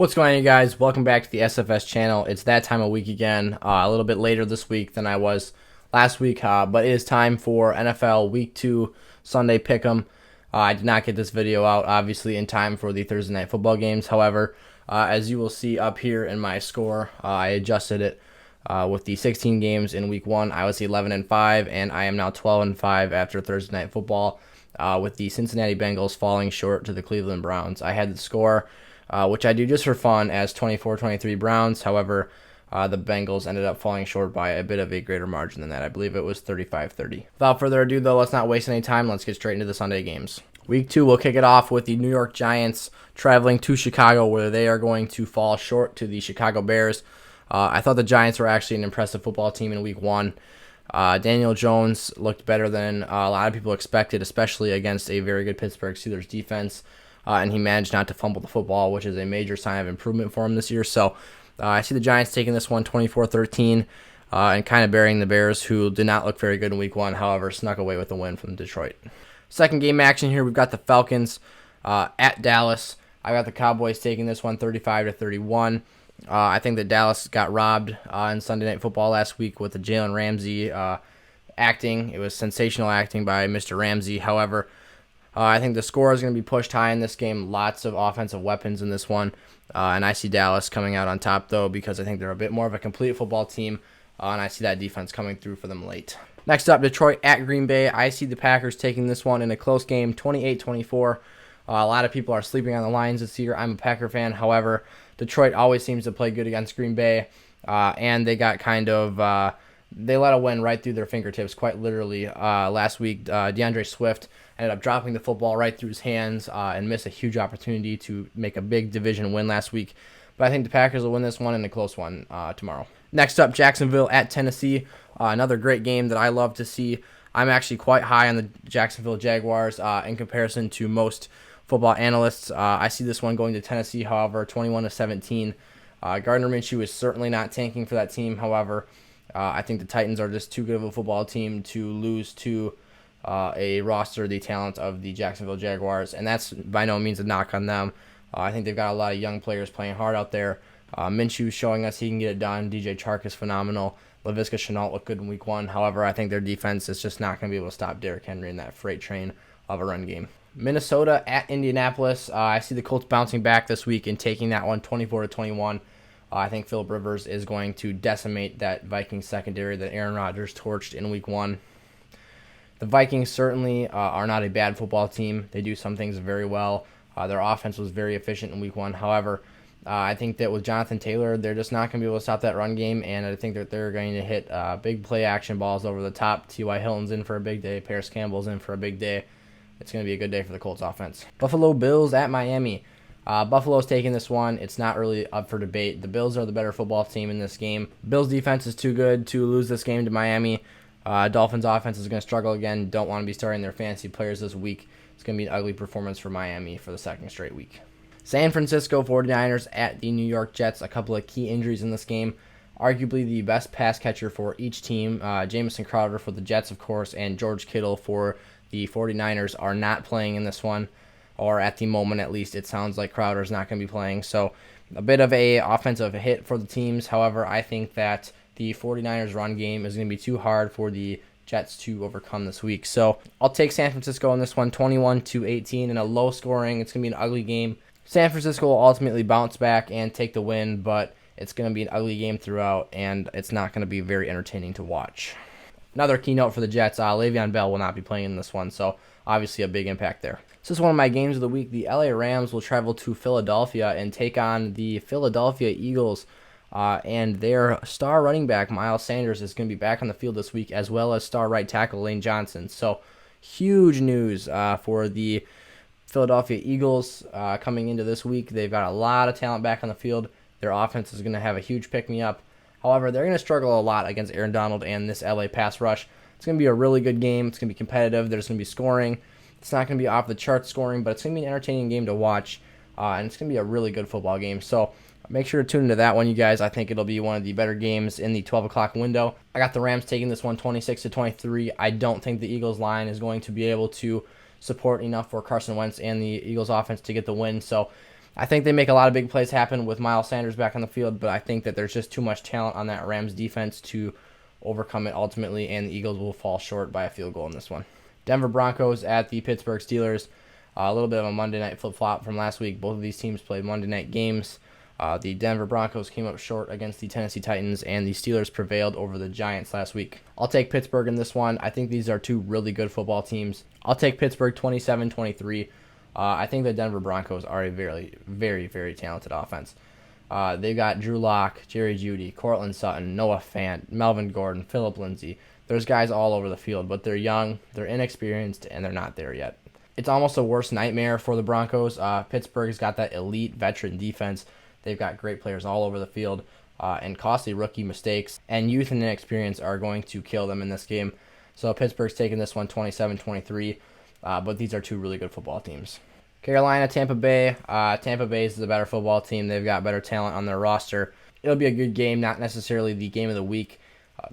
What's going on, you guys? Welcome back to the SFS channel. It's that time of week again, a little bit later this week than I was last week, but it is time for NFL Week 2 Sunday Pick'em. I did not get this video out, obviously, in time for the Thursday Night Football games. However, as you will see up here in my score, I adjusted it with the 16 games in Week 1. I was 11-5, and I am now 12-5 after Thursday Night Football, with the Cincinnati Bengals falling short to the Cleveland Browns. I had the score, which I do just for fun, as 24-23 Browns. However, the Bengals ended up falling short by a bit of a greater margin than that. I believe it was 35-30. Without further ado, though, let's not waste any time. Let's get straight into the Sunday games. Week 2, we'll kick it off with the New York Giants traveling to Chicago, where they are going to fall short to the Chicago Bears. I thought the Giants were actually an impressive football team in Week 1. Daniel Jones looked better than a lot of people expected, especially against a very good Pittsburgh Steelers defense. And he managed not to fumble the football, which is a major sign of improvement for him this year. So I see the Giants taking this one 24-13 and kind of burying the Bears, who did not look very good in Week 1, however, snuck away with a win from Detroit. Second game action here, we've got the Falcons at Dallas. I got the Cowboys taking this one 35-31. I think that Dallas got robbed in Sunday Night Football last week with the Jalen Ramsey acting. It was sensational acting by Mr. Ramsey. However, I think the score is going to be pushed high in this game. Lots of offensive weapons in this one. And I see Dallas coming out on top, though, because I think they're a bit more of a complete football team. And I see that defense coming through for them late. Next up, Detroit at Green Bay. I see the Packers taking this one in a close game, 28-24. A lot of people are sleeping on the Lions this year. I'm a Packer fan. However, Detroit always seems to play good against Green Bay. And they got they let a win right through their fingertips, quite literally. Last week, DeAndre Swift ended up dropping the football right through his hands and missed a huge opportunity to make a big division win last week. But I think the Packers will win this one in a close one tomorrow. Next up, Jacksonville at Tennessee. Another great game that I love to see. I'm actually quite high on the Jacksonville Jaguars in comparison to most football analysts. I see this one going to Tennessee, however, 21-17. Gardner Minshew is certainly not tanking for that team. However, I think the Titans are just too good of a football team to lose to a roster the talent of the Jacksonville Jaguars, and that's by no means a knock on them. I think they've got a lot of young players playing hard out there. Minshew's showing us he can get it done. DJ Chark is phenomenal. Laviska Shenault looked good in Week 1. However, I think their defense is just not going to be able to stop Derrick Henry in that freight train of a run game. Minnesota at Indianapolis. I see the Colts bouncing back this week and taking that one 24-21. I think Philip Rivers is going to decimate that Vikings secondary that Aaron Rodgers torched in Week 1. The Vikings certainly are not a bad football team. They do some things very well. Their offense was very efficient in Week 1. However, I think that with Jonathan Taylor, they're just not going to be able to stop that run game, and I think that they're going to hit big play action balls over the top. T.Y. Hilton's in for a big day. Paris Campbell's in for a big day. It's going to be a good day for the Colts offense. Buffalo Bills at Miami. Buffalo's taking this one. It's not really up for debate. The Bills are the better football team in this game. Bills defense is too good to lose this game to Miami. Dolphins offense is going to struggle again. Don't want to be starting their fantasy players this week. It's going to be an ugly performance for Miami for the second straight week. San Francisco 49ers at the New York Jets. A couple of key injuries in this game. Arguably the best pass catcher for each team. Jamison Crowder for the Jets, of course, and George Kittle for the 49ers are not playing in this one. Or at the moment, at least, it sounds like Crowder's not going to be playing. So a bit of a offensive hit for the teams. However, I think that the 49ers run game is going to be too hard for the Jets to overcome this week. So I'll take San Francisco in this one, 21-18 in a low scoring. It's going to be an ugly game. San Francisco will ultimately bounce back and take the win, but it's going to be an ugly game throughout, and it's not going to be very entertaining to watch. Another keynote for the Jets, Le'Veon Bell will not be playing in this one, so obviously a big impact there. This is one of my games of the week. The LA Rams will travel to Philadelphia and take on the Philadelphia Eagles, and their star running back, Miles Sanders, is going to be back on the field this week, as well as star right tackle Lane Johnson. So huge news for the Philadelphia Eagles coming into this week. They've got a lot of talent back on the field. Their offense is going to have a huge pick-me-up. However, they're going to struggle a lot against Aaron Donald and this LA pass rush. It's going to be a really good game. It's going to be competitive. There's going to be scoring. It's not going to be off-the-chart scoring, but it's going to be an entertaining game to watch, and it's going to be a really good football game. So make sure to tune into that one, you guys. I think it'll be one of the better games in the 12 o'clock window. I got the Rams taking this one 26-23. I don't think the Eagles line is going to be able to support enough for Carson Wentz and the Eagles offense to get the win. So I think they make a lot of big plays happen with Miles Sanders back on the field, but I think that there's just too much talent on that Rams defense to overcome it ultimately, and the Eagles will fall short by a field goal in this one. Denver Broncos at the Pittsburgh Steelers. A little bit of a Monday night flip-flop from last week. Both of these teams played Monday night games. The Denver Broncos came up short against the Tennessee Titans, and the Steelers prevailed over the Giants last week. I'll take Pittsburgh in this one. I think these are two really good football teams. I'll take Pittsburgh 27-23. I think the Denver Broncos are a very, very, very talented offense. They've got Drew Lock, Jerry Jeudy, Courtland Sutton, Noah Fant, Melvin Gordon, Phillip Lindsay. There's guys all over the field, but they're young, they're inexperienced, and they're not there yet. It's almost a worst nightmare for the Broncos. Pittsburgh's got that elite veteran defense. They've got great players all over the field, and costly rookie mistakes and youth and inexperience are going to kill them in this game. So Pittsburgh's taking this one 27-23, but these are two really good football teams. Carolina, Tampa Bay. Tampa Bay is the better football team. They've got better talent on their roster. It'll be a good game, not necessarily the game of the week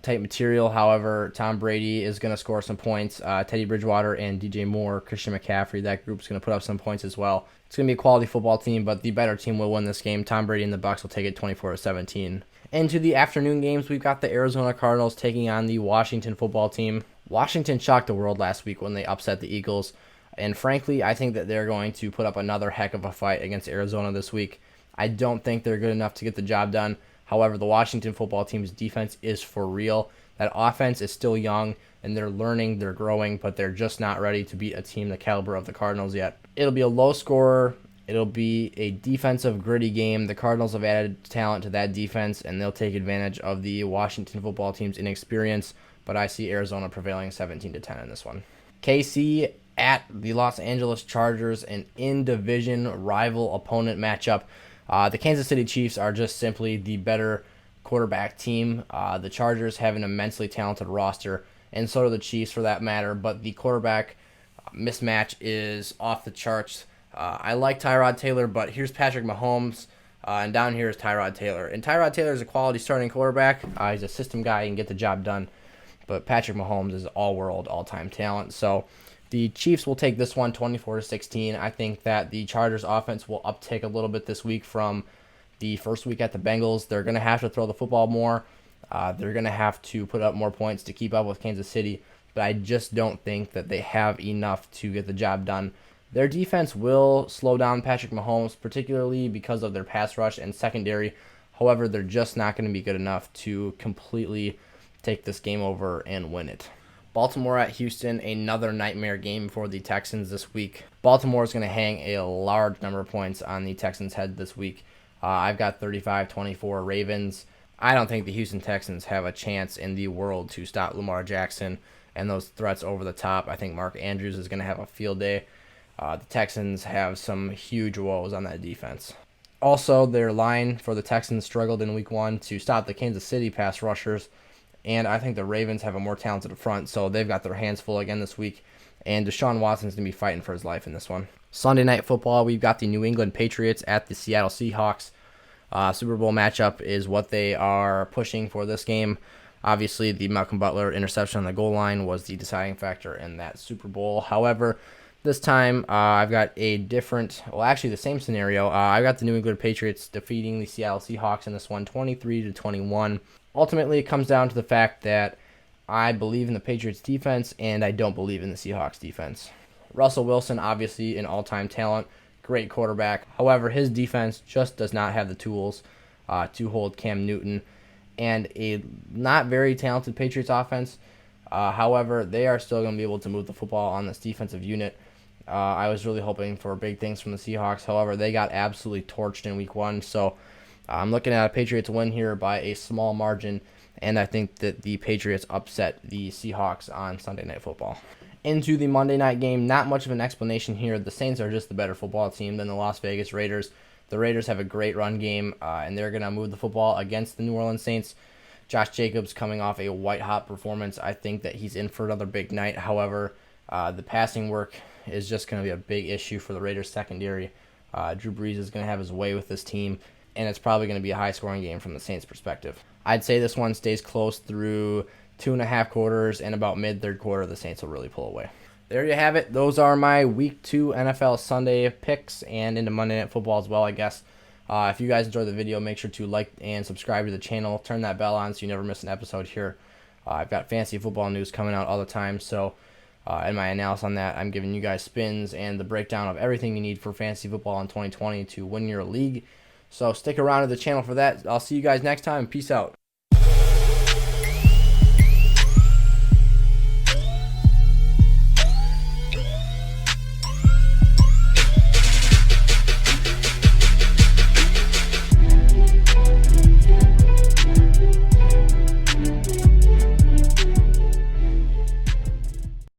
type material. However, Tom Brady is going to score some points. Teddy Bridgewater and DJ Moore, Christian McCaffrey, that group's going to put up some points as well. It's going to be a quality football team, but the better team will win this game. Tom Brady and the Bucs will take it 24-17. Into the afternoon games, we've got the Arizona Cardinals taking on the Washington football team. Washington shocked the world last week when they upset the Eagles, and frankly, I think that they're going to put up another heck of a fight against Arizona this week. I don't think they're good enough to get the job done. However, the Washington football team's defense is for real. That offense is still young, and they're learning, they're growing, but they're just not ready to beat a team the caliber of the Cardinals yet. It'll be a low scorer. It'll be a defensive, gritty game. The Cardinals have added talent to that defense, and they'll take advantage of the Washington football team's inexperience, but I see Arizona prevailing 17-10 in this one. KC at the Los Angeles Chargers, an in-division rival opponent matchup. The Kansas City Chiefs are just simply the better quarterback team. The Chargers have an immensely talented roster, and so do the Chiefs for that matter, but the quarterback mismatch is off the charts. I like Tyrod Taylor, but here's Patrick Mahomes, and down here is Tyrod Taylor. And Tyrod Taylor is a quality starting quarterback. He's a system guy and can get the job done, but Patrick Mahomes is all-world, all-time talent. So the Chiefs will take this one 24-16. I think that the Chargers offense will uptick a little bit this week from the first week at the Bengals. They're going to have to throw the football more. They're going to have to put up more points to keep up with Kansas City, but I just don't think that they have enough to get the job done. Their defense will slow down Patrick Mahomes, particularly because of their pass rush and secondary. However, they're just not going to be good enough to completely take this game over and win it. Baltimore at Houston, another nightmare game for the Texans this week. Baltimore is going to hang a large number of points on the Texans' head this week. I've got 35-24 Ravens. I don't think the Houston Texans have a chance in the world to stop Lamar Jackson and those threats over the top. I think Mark Andrews is going to have a field day. The Texans have some huge woes on that defense. Also, their line for the Texans struggled in week 1 to stop the Kansas City pass rushers, and I think the Ravens have a more talented front, so they've got their hands full again this week, and Deshaun Watson's going to be fighting for his life in this one. Sunday Night Football, we've got the New England Patriots at the Seattle Seahawks. Super Bowl matchup is what they are pushing for this game. Obviously, the Malcolm Butler interception on the goal line was the deciding factor in that Super Bowl. However, this time I've got a different, well, actually the same scenario. I've got the New England Patriots defeating the Seattle Seahawks in this one, 23-21. Ultimately, it comes down to the fact that I believe in the Patriots defense and I don't believe in the Seahawks defense. Russell Wilson, obviously an all-time talent, great quarterback. However, his defense just does not have the tools to hold Cam Newton and a not very talented Patriots offense. However, they are still going to be able to move the football on this defensive unit. I was really hoping for big things from the Seahawks. However, they got absolutely torched in week 1. So I'm looking at a Patriots win here by a small margin, and I think that the Patriots upset the Seahawks on Sunday Night Football. Into the Monday night game, not much of an explanation here. The Saints are just the better football team than the Las Vegas Raiders. The Raiders have a great run game, and they're going to move the football against the New Orleans Saints. Josh Jacobs coming off a white-hot performance. I think that he's in for another big night. However, the passing work is just going to be a big issue for the Raiders secondary. Drew Brees is going to have his way with this team, and it's probably going to be a high-scoring game from the Saints' perspective. I'd say this one stays close through 2.5 quarters, and about mid-third quarter, the Saints will really pull away. there you have it. Those are my Week 2 NFL Sunday picks and into Monday Night Football as well, I guess. If you guys enjoyed the video, make sure to like and subscribe to the channel. Turn that bell on so you never miss an episode here. I've got fantasy football news coming out all the time, so in my analysis on that, I'm giving you guys spins and the breakdown of everything you need for fantasy football in 2020 to win your league. So stick around to the channel for that. I'll see you guys next time. Peace out.